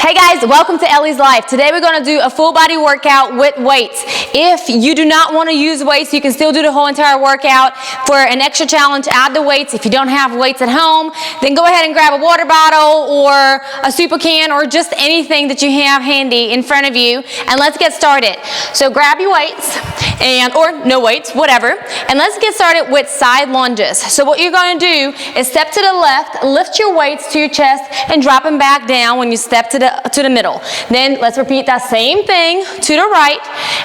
Hey guys, welcome to Ellie's Life. Today we're going to do a full body workout with weights. If you do not want to use weights, you can still do the whole entire workout. For an extra challenge, add the weights. If you don't have weights at home, then go ahead and grab a water bottle or a super can or just anything that you have handy in front of you, and let's get started. So grab your weights, or no weights, whatever, and let's get started with side lunges. So what you're going to do is step to the left, lift your weights to your chest, and drop them back down when you step to the middle. Then let's repeat that same thing to the right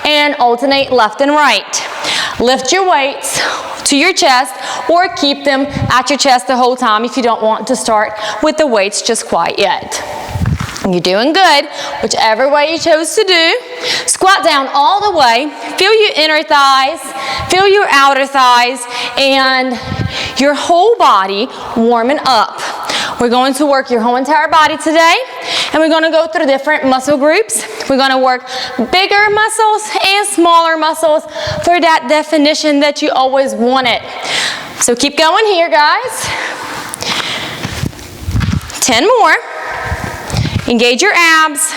and alternate left and right. Lift your weights to your chest or keep them at your chest the whole time if you don't want to start with the weights just quite yet. You're doing good, whichever way you chose to do. Squat down all the way. Feel your inner thighs, feel your outer thighs, and your whole body warming up. We're going to work your whole entire body today, and we're going to go through different muscle groups. We're going to work bigger muscles and smaller muscles for that definition that you always wanted. So keep going here, guys. 10 more. Engage your abs.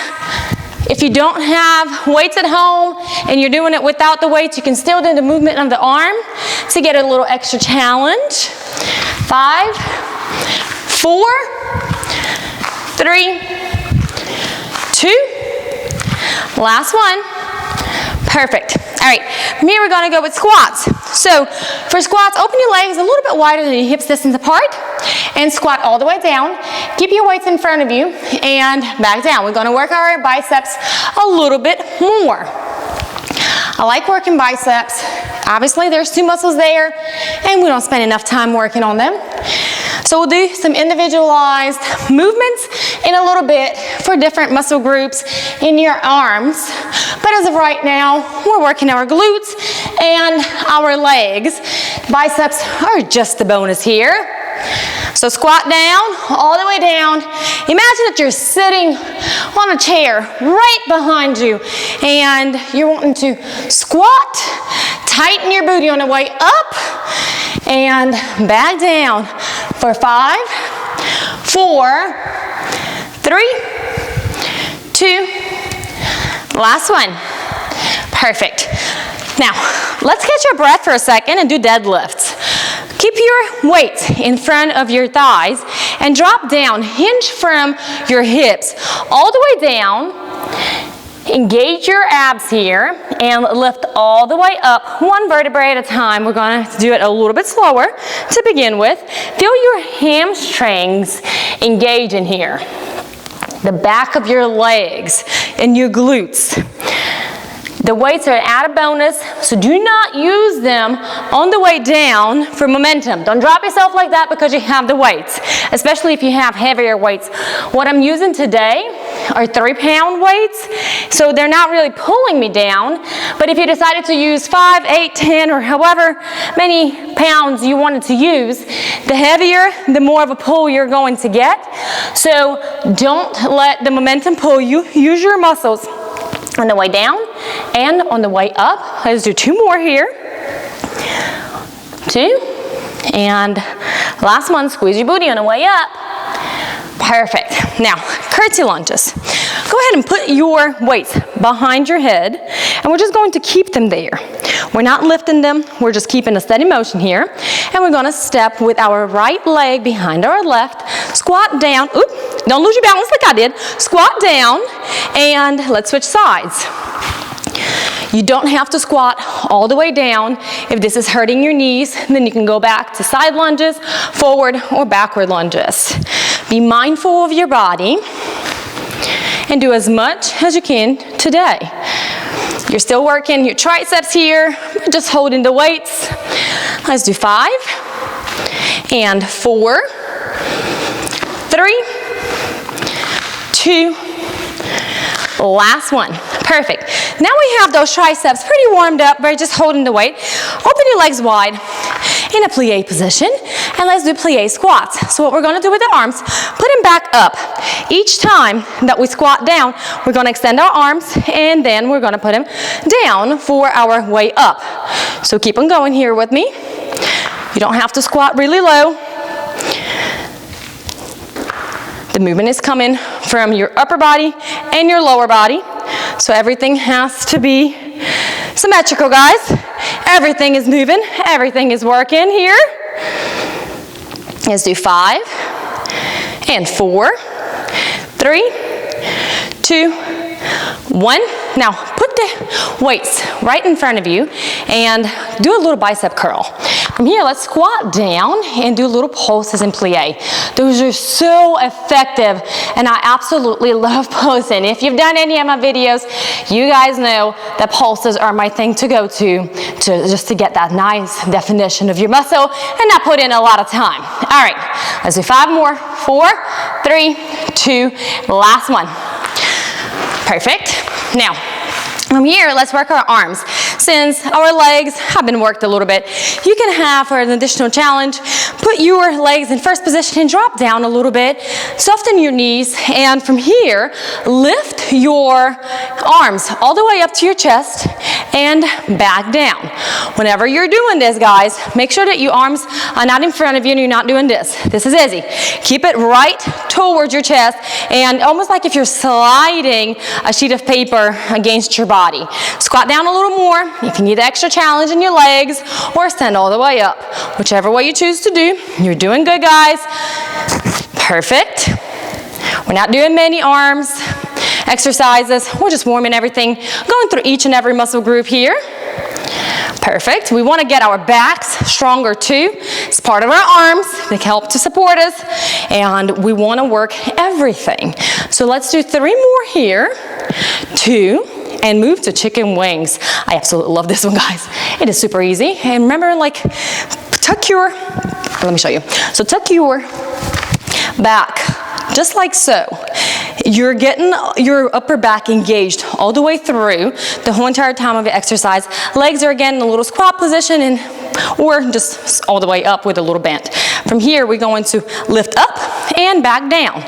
If you don't have weights at home and you're doing it without the weights, you can still do the movement of the arm to get a little extra challenge. 5, 4, 3, 2, last one. Perfect. All right, from here we're going to go with squats. So for squats, open your legs a little bit wider than your hips distance apart and squat all the way down. Keep your weights in front of you and back down. We're going to work our biceps a little bit more. I like working biceps. Obviously there's two muscles there and we don't spend enough time working on them. So we'll do some individualized movements in a little bit for different muscle groups in your arms. But as of right now, we're working our glutes and our legs. Biceps are just a bonus here. So squat down, all the way down. Imagine that you're sitting on a chair right behind you and you're wanting to squat, tighten your booty on the way up, and back down for 5, 4, 3, 2, last one. Perfect. Now, let's catch our breath for a second and do deadlifts. Keep your weights in front of your thighs and drop down. Hinge from your hips all the way down. Engage your abs here and lift all the way up, one vertebrae at a time. We're going to do it a little bit slower to begin with. Feel your hamstrings engage in here, the back of your legs and your glutes. The weights are an added bonus, so do not use them on the way down for momentum. Don't drop yourself like that because you have the weights, especially if you have heavier weights. What I'm using today are 3-pound weights, so they're not really pulling me down. But if you decided to use 5, 8, 10, or however many pounds you wanted to use, the heavier, the more of a pull you're going to get. So don't let the momentum pull you. Use your muscles on the way down and on the way up. Let's do 2 more here. 2, and last one, squeeze your booty on the way up. Perfect. Now, curtsy lunges. Go ahead and put your weights behind your head, and we're just going to keep them there. We're not lifting them, we're just keeping a steady motion here. And we're gonna step with our right leg behind our left, squat down. Oop, don't lose your balance like I did. Squat down, and let's switch sides. You don't have to squat all the way down. If this is hurting your knees, then you can go back to side lunges, forward or backward lunges. Be mindful of your body and do as much as you can today. You're still working your triceps here, just holding the weights. Let's do 5 and 4, 3, 2, last one. Perfect. Now we have those triceps pretty warmed up. We're just holding the weight. Open your legs wide in a plie position, and let's do plie squats. So what we're going to do with the arms, put them back up. Each time that we squat down, we're going to extend our arms, and then we're going to put them down for our way up. So keep on going here with me. You don't have to squat really low. The movement is coming from your upper body and your lower body. So everything has to be symmetrical, guys. Everything is moving. Everything is working here. Let's do 5 and 4, 3, 2, 1. Now put the weights right in front of you and do a little bicep curl. From here, let's squat down and do little pulses and plie. Those are so effective, and I absolutely love pulsing. If you've done any of my videos, you guys know that pulses are my thing to go to just to get that nice definition of your muscle and not put in a lot of time. All right, let's do 5 more. 4, 3, 2, last one. Perfect. Now, from here, let's work our arms. Since our legs have been worked a little bit, you can have, for an additional challenge, put your legs in first position and drop down a little bit. Soften your knees, and from here, lift your arms all the way up to your chest and back down. Whenever you're doing this, guys, make sure that your arms are not in front of you and you're not doing this. This is easy. Keep it right towards your chest, and almost like if you're sliding a sheet of paper against your body. Squat down a little more if you need extra challenge in your legs, or stand all the way up. Whichever way you choose to do, you're doing good, guys. Perfect. We're not doing many arms exercises. We're just warming everything, going through each and every muscle group here. Perfect. We want to get our backs stronger too. It's part of our arms. They help to support us, and we want to work everything. So let's do 3 more here. 2. And move to chicken wings. I absolutely love this one, guys. It is super easy. And remember, like, let me show you. So tuck your back, just like so. You're getting your upper back engaged all the way through the whole entire time of the exercise. Legs are again in a little squat position, or just all the way up with a little bend. From here, we're going to lift up and back down.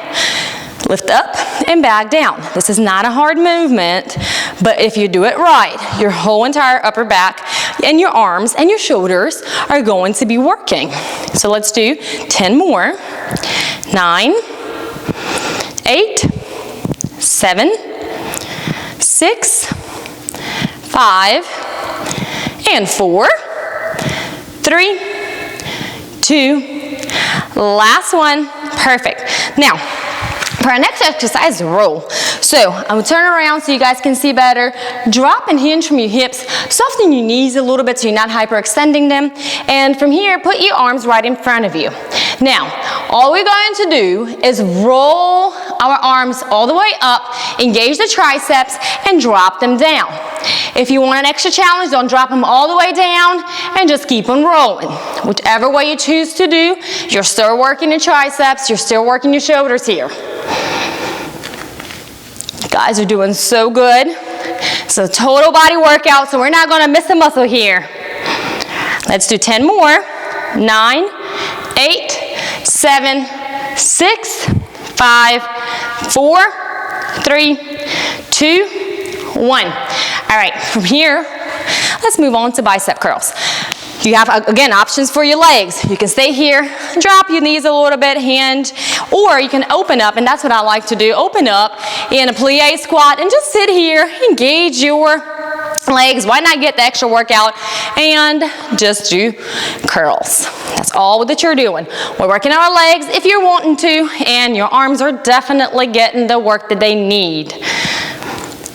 Lift up and back down. This is not a hard movement, but if you do it right, your whole entire upper back and your arms and your shoulders are going to be working. So let's do 10 more. 9, 8, 7, 6, 5, and 4, 3, 2, last one. Perfect. Now, for our next exercise, roll. So I'm gonna turn around so you guys can see better. Drop and hinge from your hips. Soften your knees a little bit so you're not hyperextending them. And from here, put your arms right in front of you. Now, all we're going to do is roll our arms all the way up, engage the triceps, and drop them down. If you want an extra challenge, don't drop them all the way down and just keep on rolling. Whichever way you choose to do, you're still working your triceps, you're still working your shoulders here. You guys are doing so good. It's a total body workout, so we're not gonna miss a muscle here. Let's do 10 more. 9, 8, 7, 6, 5, 4, 3, 2, 1. All right, from here, let's move on to bicep curls. You have, again, options for your legs. You can stay here, drop your knees a little bit, hinge, or you can open up, and that's what I like to do. Open up in a plie squat and just sit here, engage your legs. Why not get the extra workout and just do curls? That's all that you're doing. We're working our legs if you're wanting to, and your arms are definitely getting the work that they need.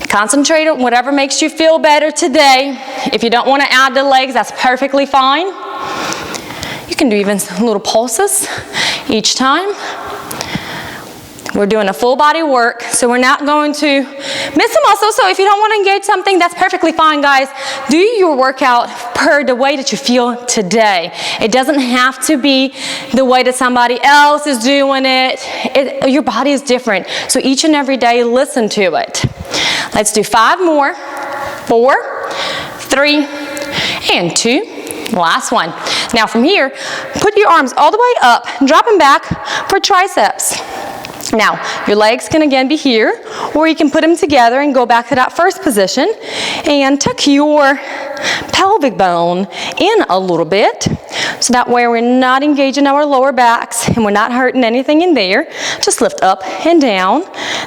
Concentrate on whatever makes you feel better today. If you don't want to add the legs, that's perfectly fine. You can do even little pulses each time. We're doing a full body work, so we're not going to miss a muscle. So if you don't want to engage something, that's perfectly fine, guys. Do your workout per the way that you feel today. It doesn't have to be the way that somebody else is doing it. Your body is different, so each and every day, listen to it. Let's do 5 more. 4, 3, and 2. Last one. Now from here, put your arms all the way up, drop them back for triceps. Now, your legs can again be here, or you can put them together and go back to that first position and tuck your pelvic bone in a little bit. So that way we're not engaging our lower backs and we're not hurting anything in there. Just lift up and down.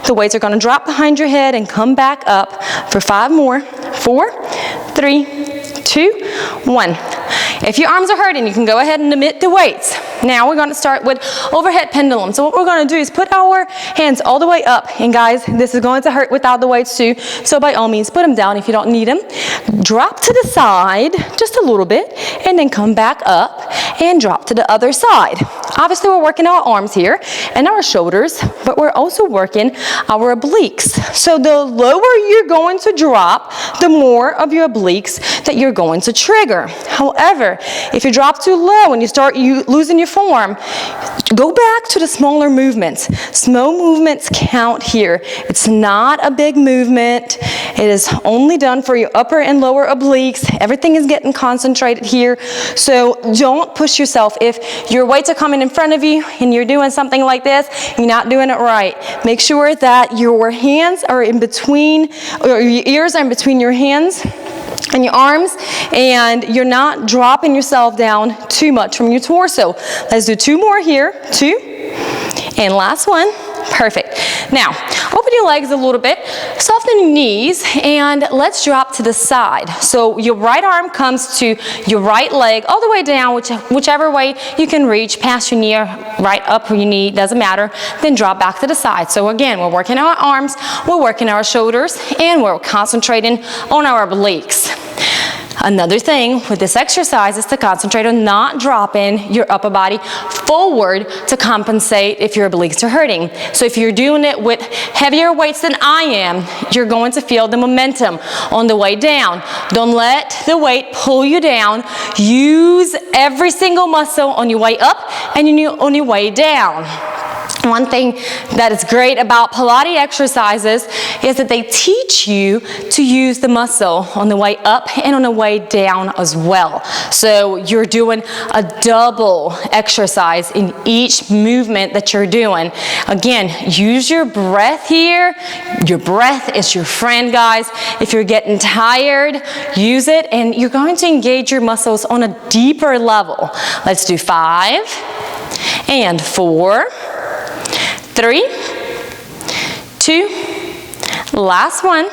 The weights are going to drop behind your head and come back up for 5 more. 4, 3, 2, 1. If your arms are hurting, you can go ahead and omit the weights. Now we're going to start with overhead pendulum. So what we're going to do is put our hands all the way up. And guys, this is going to hurt without the weights too. So by all means, put them down if you don't need them. Drop to the side just a little bit and then come back up and drop to the other side. Obviously, we're working our arms here and our shoulders, but we're also working our obliques. So the lower you're going to drop, the more of your obliques that you're going to trigger. However, if you drop too low and you start losing your form, go back to the smaller movements. Small movements count here. It's not a big movement. It is only done for your upper and lower obliques. Everything is getting concentrated here. So don't push yourself. If your weights are coming in front of you and you're doing something like this, you're not doing it right. Make sure that your hands are in between, or your ears are in between your hands and your arms, and you're not dropping yourself down too much from your torso. Let's do 2 more here. 2, and last one. Perfect. Now, open your legs a little bit, soften your knees, and let's drop to the side. So your right arm comes to your right leg all the way down, whichever way you can reach, past your knee or right up your knee, doesn't matter. Then drop back to the side. So again, we're working our arms, we're working our shoulders, and we're concentrating on our obliques. Another thing with this exercise is to concentrate on not dropping your upper body forward to compensate if your obliques are hurting. So if you're doing it with heavier weights than I am, you're going to feel the momentum on the way down. Don't let the weight pull you down. Use every single muscle on your way up and on your way down. One thing that is great about Pilates exercises is that they teach you to use the muscle on the way up and on the way down as well. So you're doing a double exercise in each movement that you're doing. Again, use your breath here. Your breath is your friend, guys. If you're getting tired, use it, and you're going to engage your muscles on a deeper level. Let's do 5 and 4. 3, 2, last one.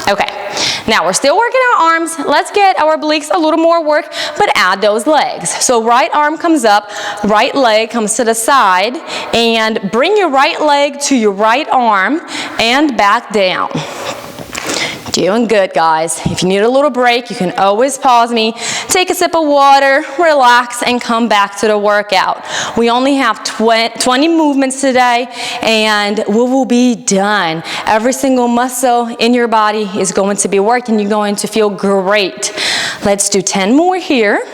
Okay, now we're still working our arms. Let's get our obliques a little more work, but add those legs. So right arm comes up, right leg comes to the side, and bring your right leg to your right arm and back down. Doing good, guys. If you need a little break, you can always pause me, take a sip of water, relax, and come back to the workout. We only have 20 movements today, and we will be done. Every single muscle in your body is going to be working. You're going to feel great. Let's do 10 more here.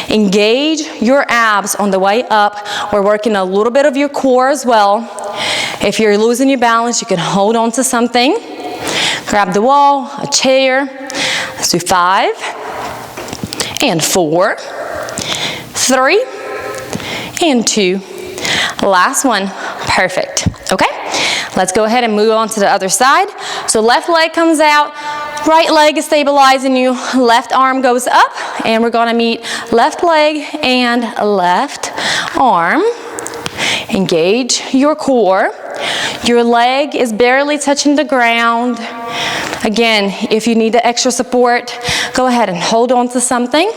Engage your abs on the way up. We're working a little bit of your core as well. If you're losing your balance, you can hold on to something. Grab the wall, a chair. Let's do 5 and 4, 3 and 2. Last one. Perfect. Okay, let's go ahead and move on to the other side. So left leg comes out, right leg is stabilizing you, left arm goes up, and we're going to meet left leg and left arm. Engage your core. Your leg is barely touching the ground. Again, if you need the extra support, go ahead and hold on to something.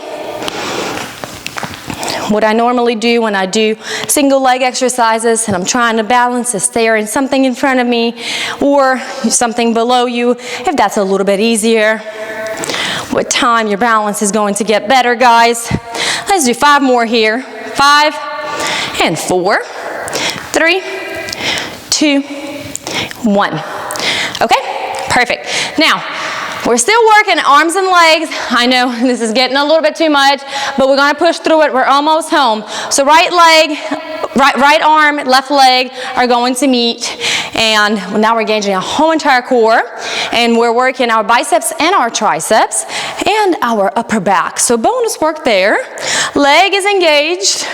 What I normally do when I do single leg exercises and I'm trying to balance is staring something in front of me or something below you, if that's a little bit easier. With time, your balance is going to get better, guys. Let's do 5 more here. 5 and 4, 3, 2, 1. Okay, perfect. Now, We're still working arms and legs. I know this is getting a little bit too much, but we're gonna push through it. We're almost home. So right arm, left leg are going to meet, and now we're engaging our whole entire core, and we're working our biceps and our triceps and our upper back. So bonus work there. Leg is engaged.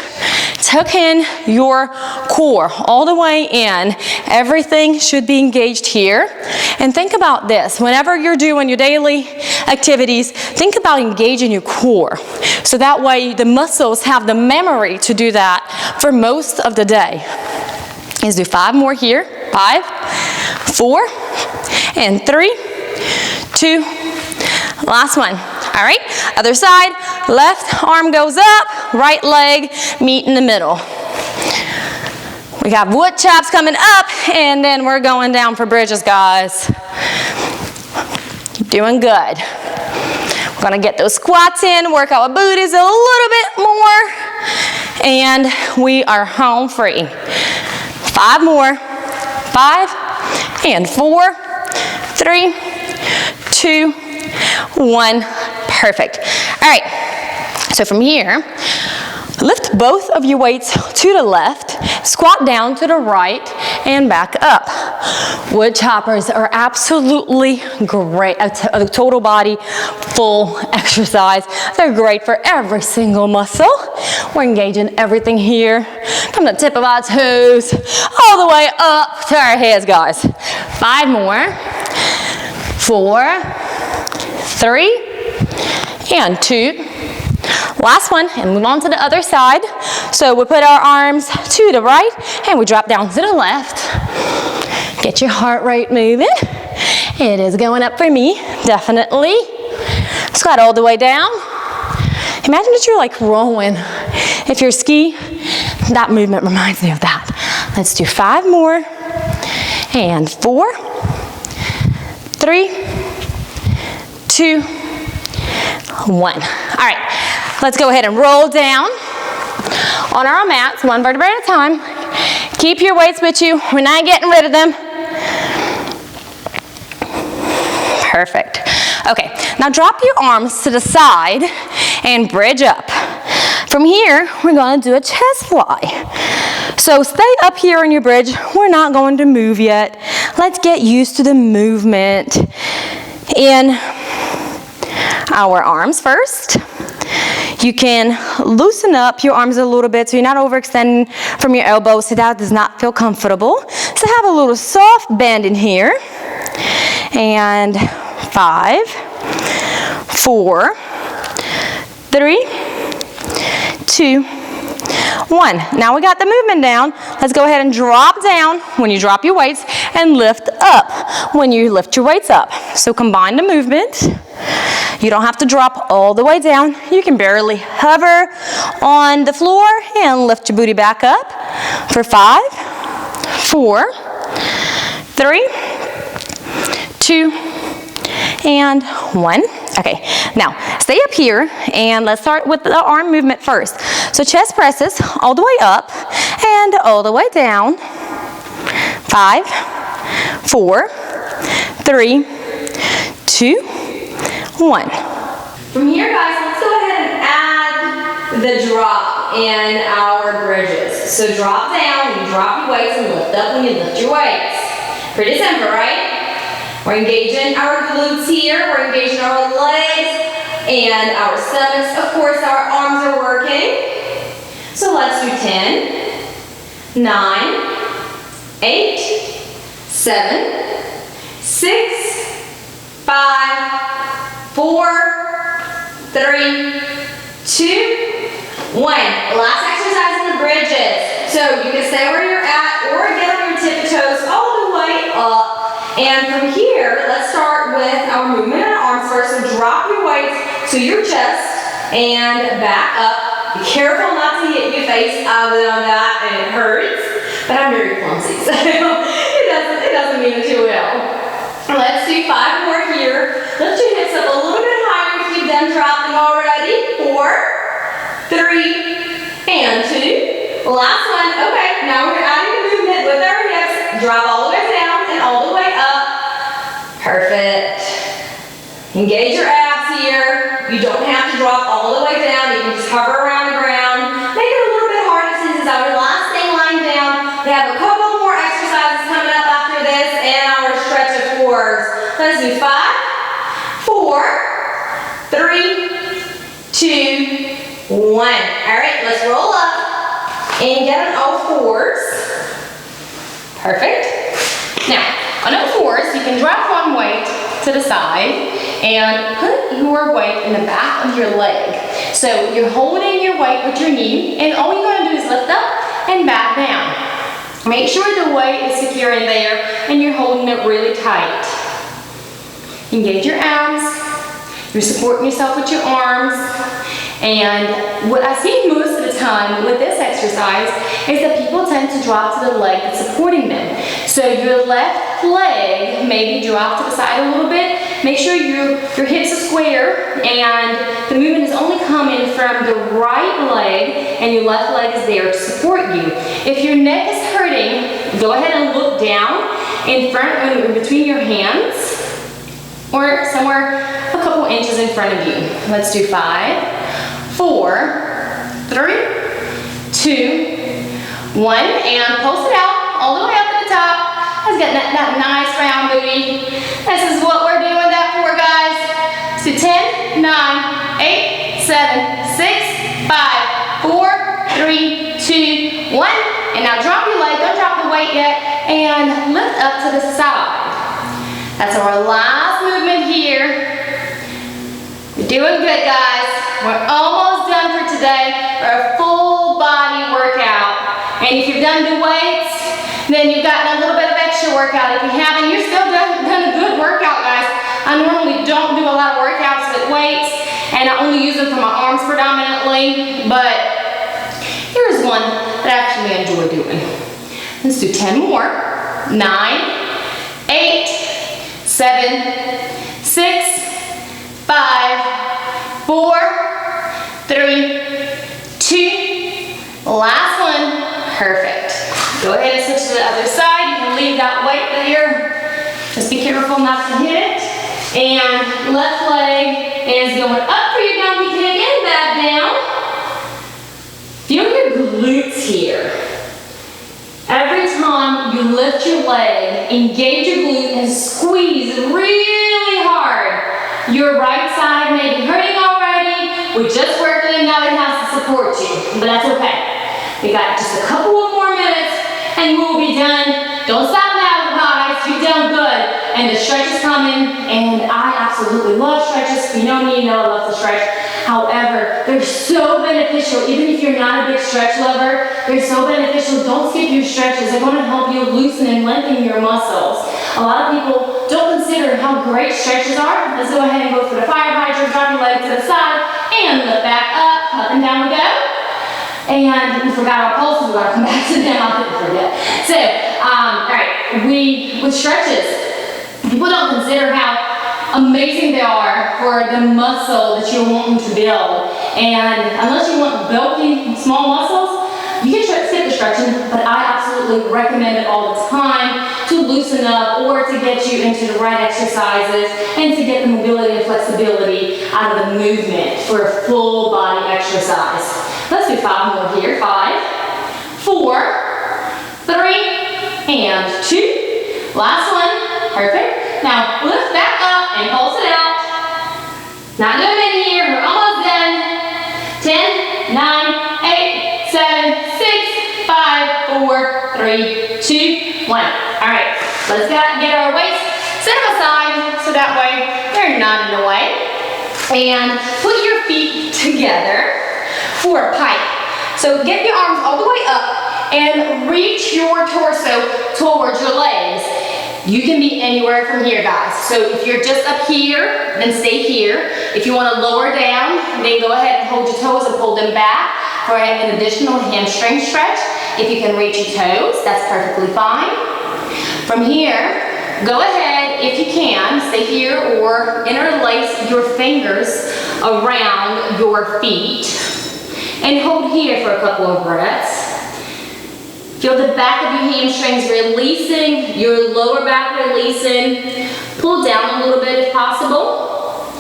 Tuck in your core all the way in. Everything should be engaged here. And think about this. Whenever you're doing your daily activities, think about engaging your core. So that way the muscles have the memory to do that for most of the day. Let's do 5 more here. 5, 4, and 3, 2, last one. All right, other side, left arm goes up, right leg meet in the middle. We got wood chops coming up, and then we're going down for bridges, guys. Keep doing good. We're gonna get those squats in, work our booties a little bit more, and we are home free. 5 more, 5, and 4, 3, 2, 1. Perfect. All right, so from here, lift both of your weights to the left, squat down to the right, and back up. Wood choppers are absolutely great, a total body full exercise. They're great for every single muscle. We're engaging everything here, from the tip of our toes, all the way up to our heads, guys. 5 more, 4, 3, and 2. Last one, and move on to the other side. So we put our arms to the right, and we drop down to the left. Get your heart rate moving. It is going up for me, definitely. Squat all the way down. Imagine that you're like rowing. If you're ski, that movement reminds me of that. Let's do 5 more, and 4, 3, 2, 1. All right, let's go ahead and roll down on our mats, 1 vertebrae at a time. Keep your weights with you. We're not getting rid of them. Perfect. Okay, now drop your arms to the side and bridge up. From here, we're gonna do a chest fly. So stay up here on your bridge. We're not going to move yet. Let's get used to the movement in our arms first. You can loosen up your arms a little bit so you're not overextending from your elbows, so that does not feel comfortable. So have a little soft bend in here. And 5, 4, 3, 2, 1. Now we got the movement down. Let's go ahead and drop down when you drop your weights and lift up when you lift your weights up. So combine the movement. You don't have to drop all the way down. You can barely hover on the floor and lift your booty back up for 5, 4, 3, 2, and 1. Okay, now stay up here and let's start with the arm movement first. So chest presses all the way up and all the way down. 5, 4, 3, 2, 1. From here, guys, let's go ahead and add the drop in our bridges. So drop down when you drop your weights and lift up when you lift your weights. Pretty simple, right? We're engaging our glutes here, we're engaging our legs and our stomachs. Of course, our arms are working. So let's do 10, 9, 8, 7, 6, 5, 4, 3, 2, 1. Last exercise in the bridges. So you can stay where you're at or get on your tippy toes all the way up. And from here, let's start with our movement in our arms first. So drop your weights to your chest and back up. Be careful not to hit your face. I've done that and it hurts, but I'm very clumsy, so it doesn't mean that you will. Let's do 5 more here. Lift your hips up a little bit higher if you've done dropping already. 4, 3, and 2. Last one. Okay, now we're adding the movement with our hips. Drop all the way down and all the way up. Perfect. Engage your abs here. You don't have to drop all the way down. You can just hover around the ground. Make it a little bit harder since it's our last thing lying down. We have a couple more exercises coming up after this and our stretch of fours. Let's do 5, 4, 3, 2, 1. All right, let's roll up and get on all fours. Perfect. Now, on all fours, you can drop one weight to the side and put your weight in the back of your leg. So you're holding your weight with your knee, and all you're going to do is lift up and back down. Make sure the weight is secure in there and you're holding it really tight. Engage your abs. You're supporting yourself with your arms. And what I see most of the time with this exercise is that people tend to drop to the leg that's supporting them. So your left leg maybe drop to the side a little bit. Make sure your hips are square and the movement is only coming from the right leg and your left leg is there to support you. If your neck is hurting, go ahead and look down in front or between your hands or somewhere a couple inches in front of you. Let's do 5, 4, 3, 2, 1, and pulse it out all the way up to the top. Let's get that nice round booty. This is what we're doing that for, guys. So 10, 9, 8, 7, 6, 5, 4, 3, 2, 1. And now drop your leg, don't drop the weight yet, and lift up to the side. That's our last movement here. You're doing good, guys. We're almost done for today for a full body workout. And if you've done the weights, then you've gotten a little bit of extra workout. If you haven't, you're still done a good workout, guys. I normally don't do a lot of workouts with weights, and I only use them for my arms predominantly, but here's one that I actually enjoy doing. Let's do 10 more. 9, 8, 7, 6, 5, 4, 3, 2, last one. Perfect. Go ahead and switch to the other side. You can leave that weight there. Just be careful not to hit it. And left leg is going up for your donkey kick and back down. Feel your glutes here. Every time you lift your leg, engage your glute and squeeze really hard. Your right side may be hurting already. We just worked it and now it has to support you, but that's okay. We got just a couple of more minutes and we'll be done. Don't stop now, guys. You've done good. And the stretch is coming, and I absolutely love stretches. If you know me, you know I love to stretch. However, they're so beneficial. Even if you're not a big stretch lover, they're so beneficial. Don't skip your stretches. They're going to help you loosen and lengthen your muscles. A lot of people don't consider how great stretches are. Let's go ahead and go for the fire hydrant. Drop your leg to the side, and lift back up and down we go. And we forgot our pulses. We're going to come back to them. I didn't forget. So, all right, with stretches, people don't consider how amazing they are for the muscle that you're wanting to build. And unless you want bulky, small muscles, you can skip the stretching, but I absolutely recommend it all the time to loosen up or to get you into the right exercises and to get the mobility and flexibility out of the movement for a full body exercise. Let's do 5 more here. 5, 4, 3, and 2. Last one. Perfect. Now lift back up and pulse it out. Not doing it here. We're almost done. 10, 9, 8, 7, 6, 5, 4, 3, 2, 1. All right. Let's get our weights. Set them aside so that way they're not in the way. And put your feet together for a pipe. So get your arms all the way up and reach your torso towards your legs. You can be anywhere from here, guys. So if you're just up here, then stay here. If you want to lower down, then go ahead and hold your toes and pull them back for an additional hamstring stretch. If you can reach your toes, that's perfectly fine. From here, go ahead, if you can, stay here or interlace your fingers around your feet. And hold here for a couple of breaths. Feel the back of your hamstrings releasing, your lower back releasing. Pull down a little bit if possible.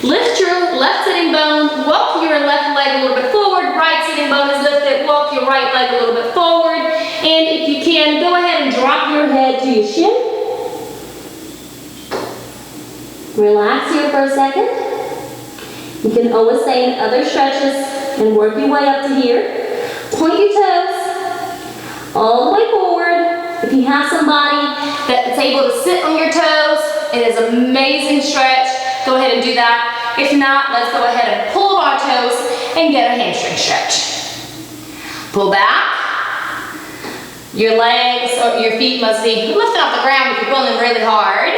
Lift your left sitting bone, walk your left leg a little bit forward, right sitting bone is lifted, walk your right leg a little bit forward, and if you can, go ahead and drop your head to your shin. Relax here for a second. You can always stay in other stretches and work your way up to here. Point your toes all the way forward. If you have somebody that's able to sit on your toes, it is an amazing stretch. Go ahead and do that. If not, let's go ahead and pull our toes and get a hamstring stretch. Pull back. Your legs or your feet must be lifted off the ground if you're pulling really hard.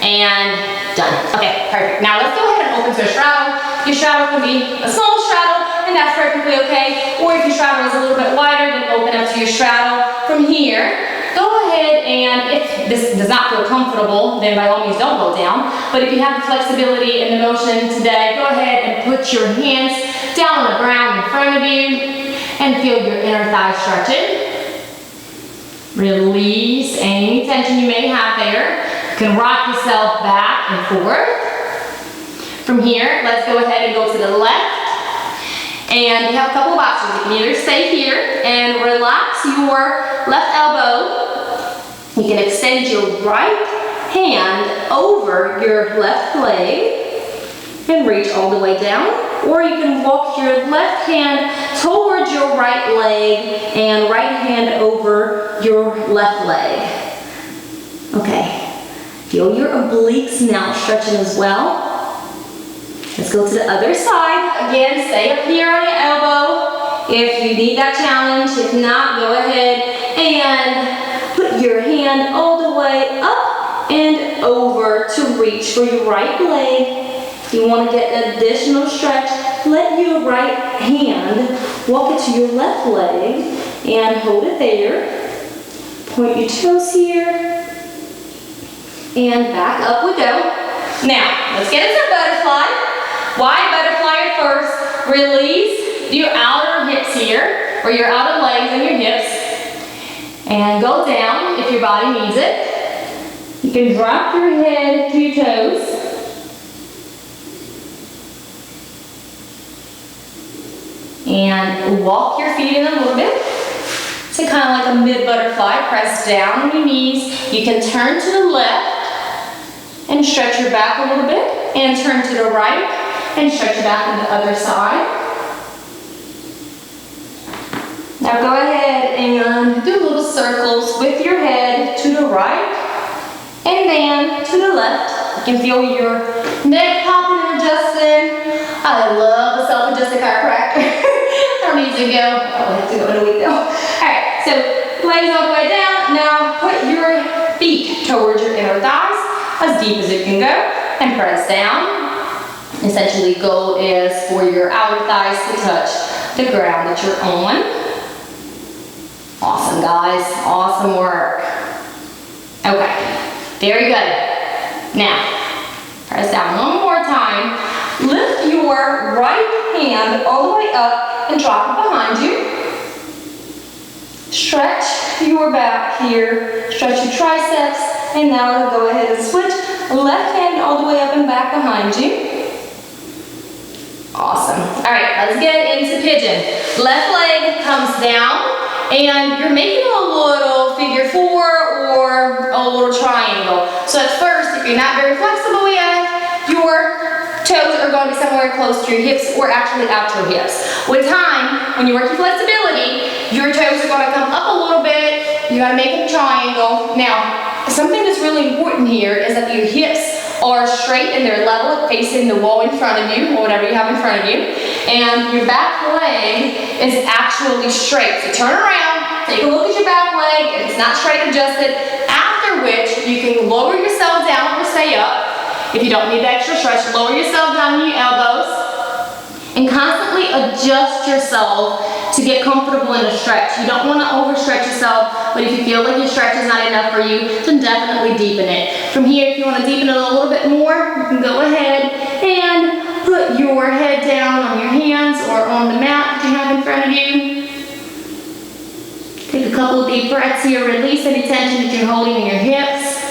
And done. Okay, perfect. Now let's go ahead and open to a straddle. Your straddle can be a small straddle, and that's perfectly okay. Or if your straddle is a little bit wider, then open up to your straddle. From here, go ahead and if this does not feel comfortable, then by all means don't go down. But if you have the flexibility in the motion today, go ahead and put your hands down on the ground in front of you and feel your inner thigh stretching. Release any tension you may have there. You can rock yourself back and forth. From here, let's go ahead and go to the left. And you have a couple of options. You can either stay here and relax your left elbow. You can extend your right hand over your left leg and reach all the way down. Or you can walk your left hand towards your right leg and right hand over your left leg. Okay. Feel your obliques now stretching as well. Let's go to the other side. Again, stay up here on your elbow if you need that challenge. If not, go ahead and put your hand all the way up and over to reach for your right leg. If you want to get an additional stretch, let your right hand walk it to your left leg and hold it there. Point your toes here. And back up we go. Now, let's get into butterfly. Wide butterfly at first. Release your outer hips here, or your outer legs and your hips. And go down if your body needs it. You can drop your head to your toes. And walk your feet in a little bit. So kind of like a mid-butterfly. Press down on your knees. You can turn to the left and stretch your back a little bit. And turn to the right and stretch your back on the other side. Now go ahead and do little circles with your head to the right and then to the left. You can feel your neck popping and adjusting. I love the self-adjusted chiropractor. I don't need to go. Oh, I have to go in a week though. Alright, so legs all the way down. Now put your feet towards your inner thighs as deep as you can go and press down. Essentially, goal is for your outer thighs to touch the ground that you're on. Awesome, guys. Awesome work. Okay, very good. Now, press down one more time. Lift your right hand all the way up and drop it behind you. Stretch your back here. Stretch your triceps. And now go ahead and switch. Left hand all the way up and back behind you. Awesome. All right, let's get into pigeon. Left leg comes down and you're making a little figure four or a little triangle. So at first, if you're not very flexible yet, your toes are going to be somewhere close to your hips or actually out to your hips. With time, when you work your flexibility, your toes are going to come up a little bit. You're going to make a triangle. Now, something that's really important here is that your hips are straight and they're level, facing the wall in front of you, or whatever you have in front of you. And your back leg is actually straight. So turn around, take a look at your back leg, and it's not straight adjusted. After which, you can lower yourself down or stay up. If you don't need the extra stretch, lower yourself down on your elbows. And constantly adjust yourself to get comfortable in a stretch. You don't want to overstretch yourself, but if you feel like your stretch is not enough for you, then definitely deepen it. From here, if you want to deepen it a little bit more, you can go ahead and put your head down on your hands or on the mat that you have in front of you. Take a couple of deep breaths here. Release any tension that you're holding in your hips.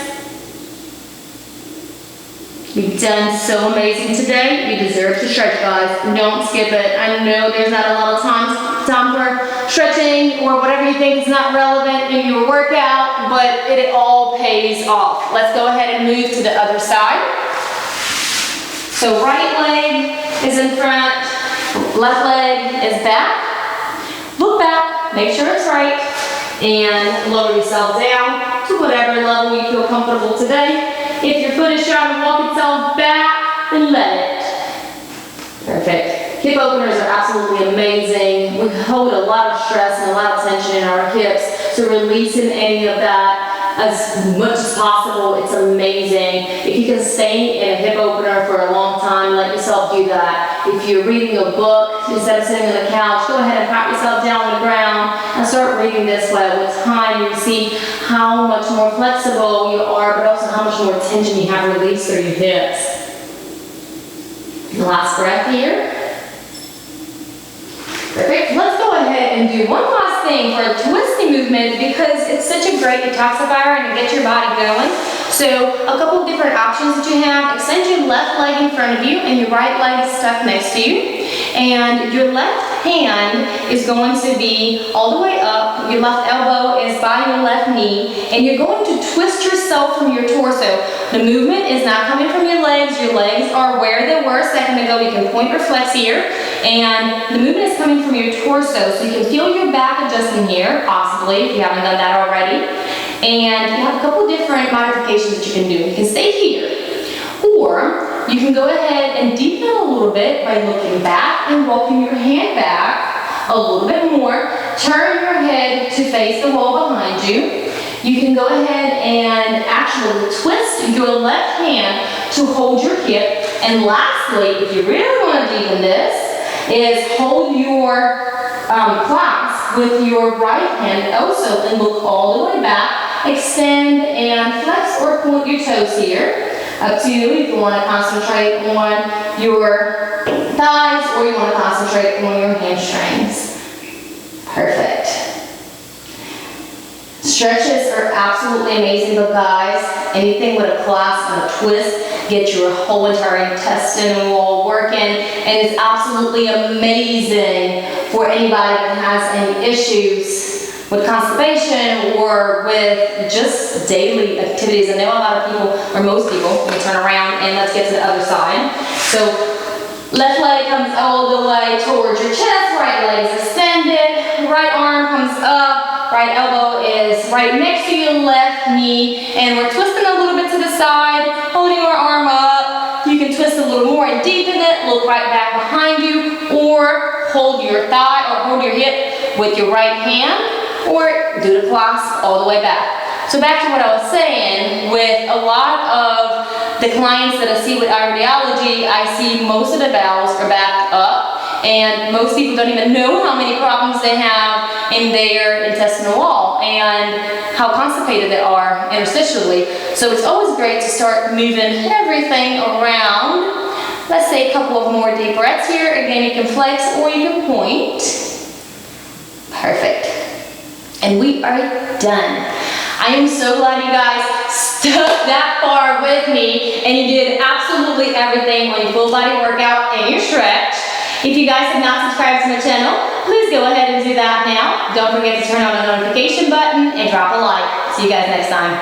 You've done so amazing today. You deserve to stretch, guys. Don't skip it. I know there's not a lot of time for stretching or whatever you think is not relevant in your workout, but it all pays off. Let's go ahead and move to the other side. So right leg is in front, left leg is back. Look back, make sure it's right, and lower yourself down to whatever level you feel comfortable today. If your foot is trying to walk itself back, then let it. Perfect. Hip openers are absolutely amazing. We hold a lot of stress and a lot of tension in our hips, so releasing any of that as much as possible, it's amazing. If you can stay in a hip opener for a long time, let yourself do that. If you're reading a book, instead of sitting on the couch, go ahead and pat yourself down on the ground and start reading this way. With time, you see how much more flexible you are, but also how much more tension you have released through your hips. Last breath here. Perfect. Let's go ahead and do one last thing for a twisty movement because it's such a great detoxifier and it gets your body going. So a couple of different options that you have. Extend your left leg in front of you and your right leg is stuck next to you. And your left hand is going to be all the way up. Your left elbow is by your left knee. And you're going to twist yourself from your torso. The movement is not coming from your legs. Your legs are where they were a second ago. You can point or flex here. And the movement is coming from your torso. So you can feel your back adjusting here, possibly, if you haven't done that already. And you have a couple different modifications that you can do. You can stay here. Or you can go ahead and deepen a little bit by looking back and walking your hand back a little bit more. Turn your head to face the wall behind you. You can go ahead and actually twist your left hand to hold your hip. And lastly, if you really want to deepen this, is hold your clasp with your right hand also and look all the way back. Extend and flex or point your toes here. Up to you if you want to concentrate on your thighs or you want to concentrate on your hamstrings. Perfect. Stretches are absolutely amazing, but guys, anything with a clasp and a twist gets your whole entire intestinal wall working, and it's absolutely amazing for anybody that has any issues with constipation or with just daily activities. I know a lot of people, or most people, will turn around and let's get to the other side. So left leg comes all the way towards your chest, right leg is extended, right arm comes up, right elbow is right next to your left knee, and we're twisting a little bit to the side, holding our arm up. You can twist a little more and deepen it, look right back behind you, or hold your thigh or hold your hip with your right hand, or do the clasp all the way back. So back to what I was saying, with a lot of the clients that I see with iridology, I see most of the valves are backed up, and most people don't even know how many problems they have in their intestinal wall and how constipated they are interstitially. So it's always great to start moving everything around. Let's say a couple of more deep breaths here. Again, you can flex or you can point. Perfect. And we are done. I am so glad you guys stuck that far with me and you did absolutely everything on your full body workout and your stretch. If you guys have not subscribed to my channel, please go ahead and do that now. Don't forget to turn on the notification button and drop a like. See you guys next time.